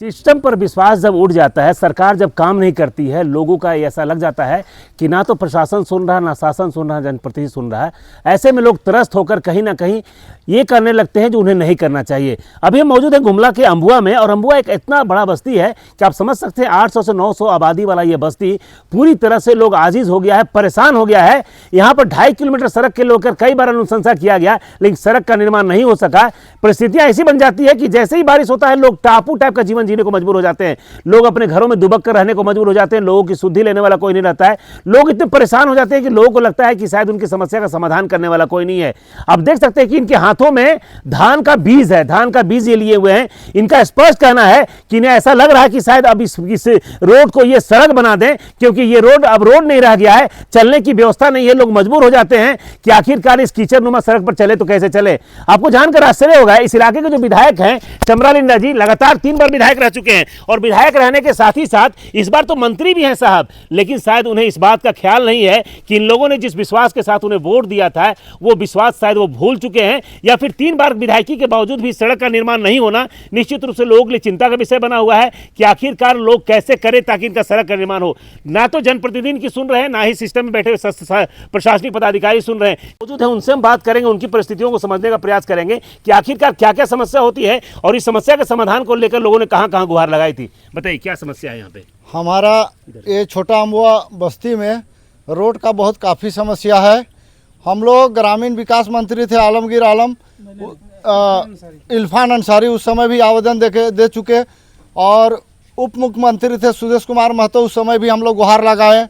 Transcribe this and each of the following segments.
System पर विश्वास जब उठ जाता है, सरकार जब काम नहीं करती है, लोगों का ऐसा लग जाता है कि ना तो प्रशासन सुन रहा, ना शासन सुन रहा, जनप्रतिनिधि सुन रहा है। ऐसे में लोग त्रस्त होकर कहीं ना कहीं ये करने लगते हैं जो उन्हें नहीं करना चाहिए। अभी हम मौजूद हैं गुमला के अम्बुआ में, और अम्बुआ एक इतना बड़ा बस्ती है कि आप समझ सकते हैं 800 से 900 आबादी वाला ये बस्ती पूरी तरह से लोग आजिज हो गया है, परेशान हो गया है। यहाँ पर 2.5 किलोमीटर सड़क के लेकर कई बार अनुशंसा किया गया, लेकिन सड़क का निर्माण नहीं हो सका। परिस्थितियाँ ऐसी बन जाती है कि जैसे ही बारिश होता है लोग टापू टाइप का जीवन जीने को मजबूर हो जाते हैं। लोग अपने घरों में दुबक कर रहने को मजबूर हो जाते हैं। लोगों की सुधि लेने वाला कोई नहीं रहता है। लोग इतने परेशान हो जाते हैं कि लोगों को लगता है कि शायद उनकी समस्या का समाधान करने वाला कोई नहीं है। अब देख सकते हैं कि इनके हाथों में धान का बीज है, धान का बीज ये लिए हुए हैं। इनका स्पष्ट कहना है कि इन्हें ऐसा लग रहा है कि शायद अब इस रोड को ये सड़क बना दें, क्योंकि ये रोड अब रोड नहीं रह गया है, चलने की व्यवस्था नहीं है। लोग मजबूर हो जाते हैं कि आखिरकार इस कीचड़नुमा सड़क पर चले तो कैसे चले। आपको जानकर आश्चर्य होगा, इस इलाके के जो विधायक हैं चमरा लिंडा जी लगातार 3 बार विधायक रह चुके हैं, और विधायक रहने के साथ ही साथ इस बार तो मंत्री भी हैं साहब। लेकिन शायद उन्हें इस बात का ख्याल नहीं है कि इन लोगों ने जिस विश्वास के साथ उन्हें वोट दिया था वो विश्वास शायद वो भूल चुके हैं, या फिर 3 बार विधायकी के बावजूद भी सड़क का निर्माण नहीं होना निश्चित रूप से लोगों के लिए चिंता का विषय बना हुआ है कि आखिरकार लोग कैसे करें ताकि इनका सड़क का निर्माण हो। ना तो जनप्रतिनिधि इनकी सुन रहे हैं, ना ही सिस्टम में बैठे प्रशासनिक पदाधिकारी सुन रहे हैं। मौजूद है, उनसे हम बात करेंगे, उनकी परिस्थितियों को समझने का प्रयास करेंगे कि आखिरकार क्या क्या समस्या होती है और इस समस्या के समाधान को लेकर लोगों ने कहां कहां गुहार लगाई थी। बताइए क्या समस्या है यहाँ पे। हमारा ये छोटा अम्बुआ बस्ती में रोड का बहुत काफ़ी समस्या है। हम लोग ग्रामीण विकास मंत्री थे आलमगीर आलम, इरफान अंसारी उस समय भी आवेदन दे चुके, और उप मुख्यमंत्री थे सुदेश कुमार महतो, उस समय भी हम लोग गुहार लगाए।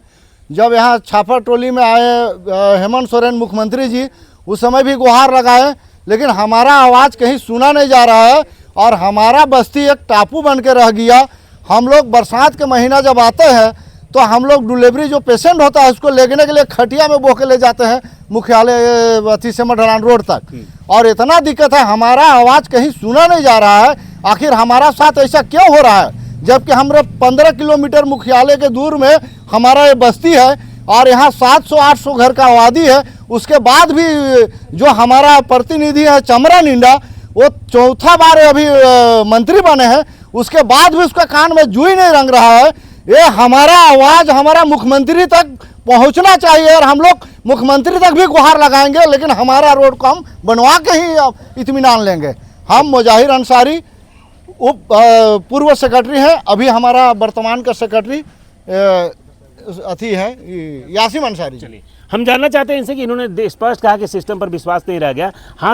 जब यहाँ छापा टोली में आए हेमंत सोरेन मुख्यमंत्री जी, उस समय भी गुहार लगाए, लेकिन हमारा आवाज़ कहीं सुना नहीं जा रहा है और हमारा बस्ती एक टापू बन के रह गया। हम लोग बरसात के महीना जब आते हैं तो हम लोग डिलीवरी जो पेशेंट होता है उसको लेने के लिए खटिया में बो के ले जाते हैं मुख्यालय अथी से मढरान रोड तक, और इतना दिक्कत है, हमारा आवाज़ कहीं सुना नहीं जा रहा है। आखिर हमारा साथ ऐसा क्यों हो रहा है, जबकि हम 15 किलोमीटर मुख्यालय के दूर में हमारा ये बस्ती है और यहाँ 700-800 घर का आबादी है। उसके बाद भी जो हमारा प्रतिनिधि है चमरा लिंडा, वो 4था बार अभी मंत्री बने हैं, उसके बाद भी उसका कान में जूई नहीं रंग रहा है। ये हमारा आवाज़ हमारा मुख्यमंत्री तक पहुंचना चाहिए, और हम लोग मुख्यमंत्री तक भी गुहार लगाएंगे, लेकिन हमारा रोड को हम बनवा के ही इत्मीनान लेंगे। हम मुजाहिर अंसारी उप पूर्व सेक्रेटरी हैं, अभी हमारा वर्तमान का सेक्रेटरी अथी है यासिम अंसारी। चलिए, हम जानना चाहते हैं इनसे कि इन्होंने स्पष्ट कहा कि सिस्टम पर विश्वास नहीं रह गया।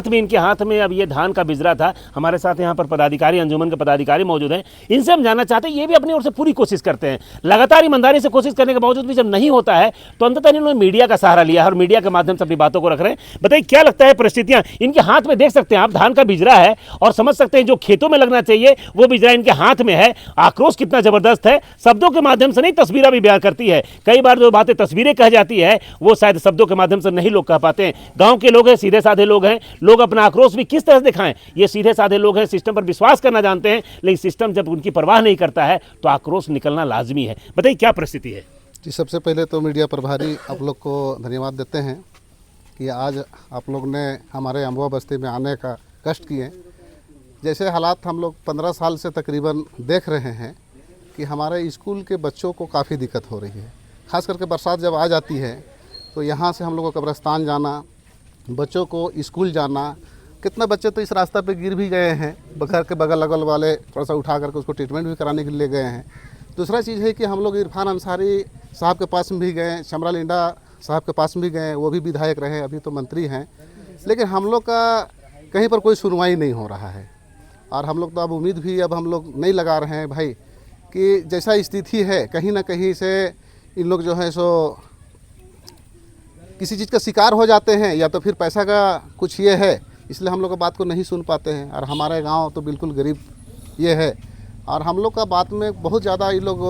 इनके हाथ में अब ये धान का बिजरा था। हमारे साथ यहाँ पर पदाधिकारी, अंजुमन के पदाधिकारी मौजूद हैं, इनसे हम जानना चाहते हैं। ये भी अपनी ओर से पूरी कोशिश करते हैं, लगातार ईमानदारी से कोशिश करने के बावजूद भी जब नहीं होता है तो अंततः इन्होंने मीडिया का सहारा लिया है और मीडिया के माध्यम से अपनी बातों को रख रहे हैं। बताइए क्या लगता है परिस्थितियाँ इनके हाथ में। देख सकते हैं आप, धान का बिजरा है और समझ सकते हैं जो खेतों में लगना चाहिए वो बिजरा इनके हाथ में है। आक्रोश कितना जबरदस्त है, शब्दों के माध्यम से नहीं, तस्वीरें भी बयान करती है। कई बार जो बातें तस्वीरें कह जाती है वो शायद शब्दों के माध्यम से नहीं लोग कह पाते हैं। गांव के लोग हैं, सीधे साधे लोग हैं, लोग अपना आक्रोश भी किस तरह से दिखाएं। ये सीधे साधे लोग हैं, सिस्टम पर विश्वास करना जानते हैं, लेकिन सिस्टम जब उनकी परवाह नहीं करता है तो आक्रोश निकलना लाजमी है। बताइए क्या परिस्थिति है। जी, सबसे पहले तो मीडिया प्रभारी आप लोग को धन्यवाद देते हैं कि आज आप लोग ने हमारे अम्बुआ बस्ती में आने का कष्ट किए। जैसे हालात हम लोग 15 साल से तकरीबन देख रहे हैं कि हमारे स्कूल के बच्चों को काफ़ी दिक्कत हो रही है। खास करके बरसात जब आ जाती है तो यहाँ से हम लोग को कब्रिस्तान जाना, बच्चों को स्कूल जाना, कितने बच्चे तो इस रास्ता पे गिर भी गए हैं, घर के बगल अगल वाले थोड़ा सा उठा करके उसको ट्रीटमेंट भी कराने के लिए गए हैं। दूसरा चीज़ है कि हम लोग इरफान अंसारी साहब के पास में भी गए, चमरा लिंडा साहब के पास में भी गए, वो भी विधायक रहे, अभी तो मंत्री हैं, लेकिन हम लोग का कहीं पर कोई सुनवाई नहीं हो रहा है। और हम लोग तो अब उम्मीद भी अब हम लोग नहीं लगा रहे हैं भाई कि जैसा स्थिति है कहीं ना कहीं से इन लोग जो है सो किसी चीज़ का शिकार हो जाते हैं, या तो फिर पैसा का कुछ ये है, इसलिए हम लोग का बात को नहीं सुन पाते हैं। और हमारे गांव तो बिल्कुल गरीब ये है, और हम लोग का बात में बहुत ज़्यादा ये लोग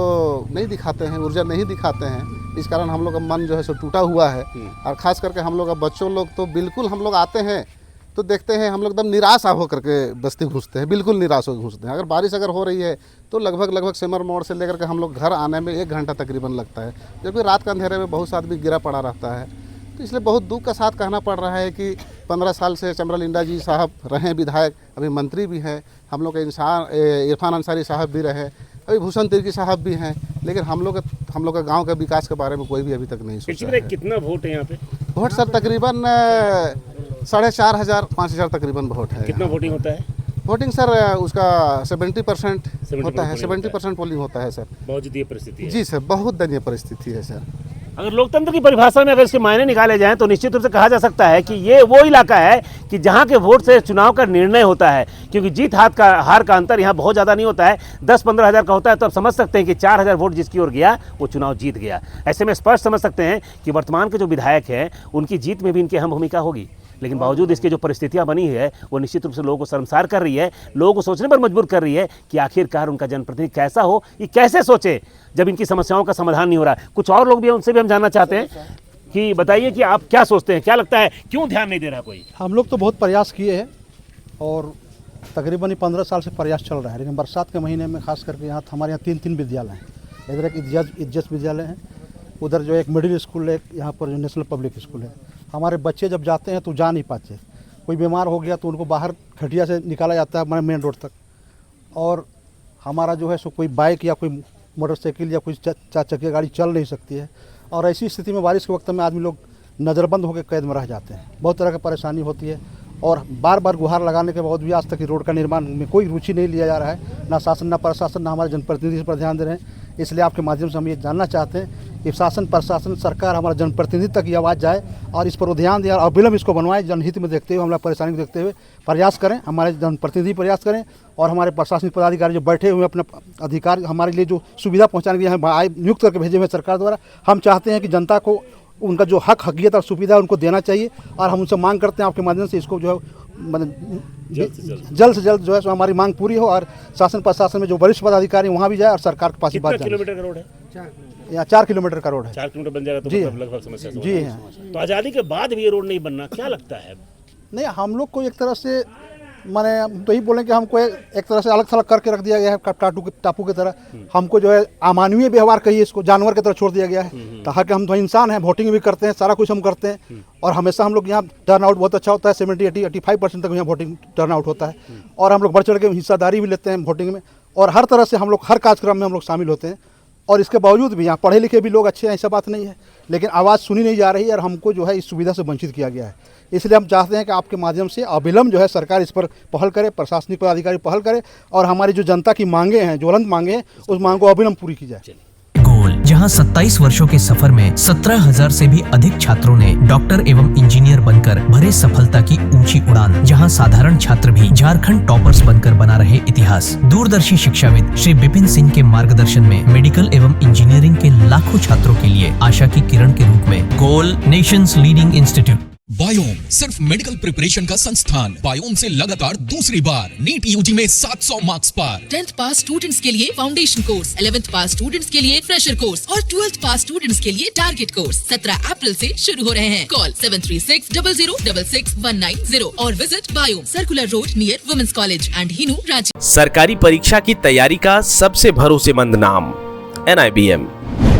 नहीं दिखाते हैं, ऊर्जा नहीं दिखाते हैं। इस कारण हम लोग का मन जो है सो टूटा हुआ है। और ख़ास करके हम लोग का बच्चों लोग तो बिल्कुल, हम लोग आते हैं तो देखते हैं हम लोग एकदम निराश हो करके बस्ती घुसते हैं, बिल्कुल निराश हो घुसते हैं। अगर बारिश अगर हो रही है तो लगभग सिमर मोड़ से लेकर के हम लोग घर आने में 1 घंटा तकरीबन लगता है, जबकि रात के अंधेरे में बहुत सा आदमी गिरा पड़ा रहता है। तो इसलिए बहुत दुख का साथ कहना पड़ रहा है कि 15 साल से चमरा लिंडा जी साहब रहे विधायक, अभी मंत्री भी हैं, हम लोग के इरफान अंसारी साहब भी रहे, अभी भूषण तिर्की साहब भी हैं, लेकिन हम लोग का गांव के विकास के बारे में कोई भी अभी तक नहीं सोचा है। कितना वोट है यहाँ पे? वोट सर तकरीबन 4,500-5,000 तकरीबन वोट है। कितना वोटिंग होता है? वोटिंग सर उसका 70% होता है, 70% पोलिंग होता है सर। बहुत दयनीय परिस्थिति है। जी सर, बहुत दयनीय परिस्थिति है सर। अगर लोकतंत्र की परिभाषा में अगर इसके मायने निकाले जाएं तो निश्चित रूप से कहा जा सकता है कि ये वो इलाका है कि जहां के वोट से चुनाव का निर्णय होता है, क्योंकि जीत हार का अंतर यहाँ बहुत ज़्यादा नहीं होता है, 10-15 हज़ार का होता है। तो आप समझ सकते हैं कि 4,000 वोट जिसकी ओर गया वो चुनाव जीत गया। ऐसे में स्पष्ट समझ सकते हैं कि वर्तमान के जो विधायक हैं उनकी जीत में भी इनकी अहम भूमिका होगी। लेकिन बावजूद इसके जो परिस्थितियां बनी है वो निश्चित रूप से लोगों को शर्मसार कर रही है, लोगों को सोचने पर मजबूर कर रही है कि आखिरकार उनका जनप्रतिनिधि कैसा हो, ये कैसे सोचे जब इनकी समस्याओं का समाधान नहीं हो रहा है। कुछ और लोग भी हैं, उनसे भी हम जानना चाहते हैं कि बताइए कि आप क्या सोचते हैं, क्या लगता है क्यों ध्यान नहीं दे रहा कोई? हम लोग तो बहुत प्रयास किए हैं और तकरीबन 15 साल से प्रयास चल रहा है, लेकिन बरसात के महीने में खास करके यहाँ हमारे यहाँ 3 विद्यालय हैं। इधर एक इज्जत विद्यालय है, उधर जो एक मिडिल स्कूल है, यहाँ पर जो नेशनल पब्लिक स्कूल है। हमारे बच्चे जब जाते हैं तो जा नहीं पाते, कोई बीमार हो गया तो उनको बाहर खटिया से निकाला जाता है मेन रोड तक, और हमारा जो है सो कोई बाइक या कोई मोटरसाइकिल या कोई 4 चक्किया गाड़ी चल नहीं सकती है। और ऐसी स्थिति में बारिश के वक्त में आदमी लोग नज़रबंद होकर कैद में रह जाते हैं, बहुत तरह की परेशानी होती है। और बार बार गुहार लगाने के बाद भी आज तक रोड का निर्माण में कोई रुचि नहीं लिया जा रहा है, ना शासन ना प्रशासन ना हमारे जनप्रतिनिधि इस पर ध्यान दे रहे हैं। इसलिए आपके माध्यम से हम ये जानना चाहते हैं कि शासन प्रशासन सरकार हमारा जनप्रतिनिधि तक ये आवाज़ जाए और इस पर ध्यान दें और अविलंब इसको बनवाएं, जनहित में देखते हुए, हमारा परेशानी को देखते हुए प्रयास करें, हमारे जनप्रतिनिधि प्रयास करें और हमारे प्रशासनिक पदाधिकारी जो बैठे हुए अपने अधिकार हमारे लिए जो सुविधा पहुँचाने के लिए हम नियुक्त करके भेजे हुए सरकार द्वारा, हम चाहते हैं कि जनता को उनका जो हक हकीकत और सुविधा उनको देना चाहिए। और हम उनसे मांग करते हैं आपके माध्यम से इसको जो है जल्द से जल्द जो है सो हमारी मांग पूरी हो और शासन प्रशासन में जो वरिष्ठ पदाधिकारी वहाँ भी जाए और सरकार के पास बात जाए। किलोमीटर का रोड है? यहाँ 4 किलोमीटर का रोड है। 4 किलोमीटर बन जाएगा तो जी, लगभग समस्या से जी हाँ। तो आज़ादी के बाद भी ये रोड नहीं बनना, क्या लगता है? नहीं, हम लोग को एक तरह से माने तो ही बोलें कि हमको एक तरह से अलग थलग करके रख दिया गया है, टापू की तरह। हमको जो है अमानवीय व्यवहार कहिए, इसको जानवर की तरह छोड़ दिया गया है। ताकि हम तो इंसान हैं, वोटिंग भी करते हैं, सारा कुछ हम करते हैं और हमेशा हम लोग यहाँ टर्न आउट बहुत अच्छा होता है, 70-85% तक यहाँ वोटिंग टर्न आउट होता है और हम लोग बढ़ चढ़ के हिस्सेदारी भी लेते हैं वोटिंग में और हर तरह से हम लोग हर कार्यक्रम में हम लोग शामिल होते हैं। और इसके बावजूद भी यहाँ पढ़े लिखे भी लोग अच्छे हैं, ऐसा बात नहीं है, लेकिन आवाज़ सुनी नहीं जा रही है और हमको जो है इस सुविधा से वंचित किया गया है। इसलिए हम चाहते हैं कि आपके माध्यम से अविलंब जो है सरकार इस पर पहल करे, प्रशासनिक पदाधिकारी पहल करे और हमारी जो जनता की मांगे हैं, ज्वलंत मांगे हैं, उस मांग को अविलंब पूरी की जाए। गोल, जहां 27 वर्षों के सफर में 17,000 से भी अधिक छात्रों ने डॉक्टर एवं इंजीनियर बनकर भरे सफलता की ऊंची उड़ान, जहां साधारण छात्र भी झारखंड टॉपर्स बनकर बना रहे इतिहास। दूरदर्शी शिक्षाविद श्री विपिन सिंह के मार्गदर्शन में मेडिकल एवं इंजीनियरिंग के लाखों छात्रों के लिए आशा की किरण के रूप में गोल, नेशंस लीडिंग इंस्टीट्यूट। बायोम सिर्फ मेडिकल प्रिपरेशन का संस्थान। बायोम से लगातार दूसरी बार नीट यूजी में 700 मार्क्स पार। 10th पास स्टूडेंट्स के लिए फाउंडेशन कोर्स, 11th पास स्टूडेंट्स के लिए फ्रेशर कोर्स और 12th पास स्टूडेंट्स के लिए टारगेट कोर्स 17 अप्रैल से शुरू हो रहे हैं। कॉल 7360066190 और visit Biome, circular road near women's college and Hinu, Ranchi. सरकारी परीक्षा की तैयारी का सबसे भरोसेमंद नाम NIBM।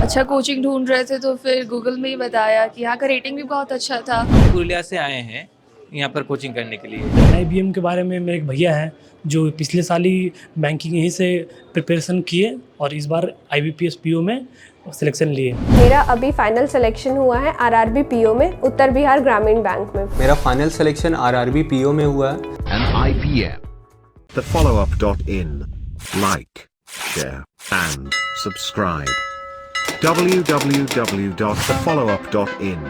अच्छा कोचिंग ढूंढ रहे थे तो फिर गूगल में ही बताया कि यहाँ का रेटिंग भी बहुत अच्छा था। पुरुलिया से आए हैं यहाँ पर कोचिंग करने के लिए। NIBM के बारे में मेरे एक भैया हैं जो पिछले साल ही बैंकिंग यहीं से प्रिपरेशन किए और इस बार IBPS PO में सिलेक्शन लिए। मेरा अभी फाइनल सिलेक्शन हुआ है RRB PO में, उत्तर बिहार ग्रामीण बैंक में। मेरा फाइनल सिलेक्शन RRB PO में हुआ है। NIBM, thefollowup.in, like, share and subscribe. www.thefollowup.in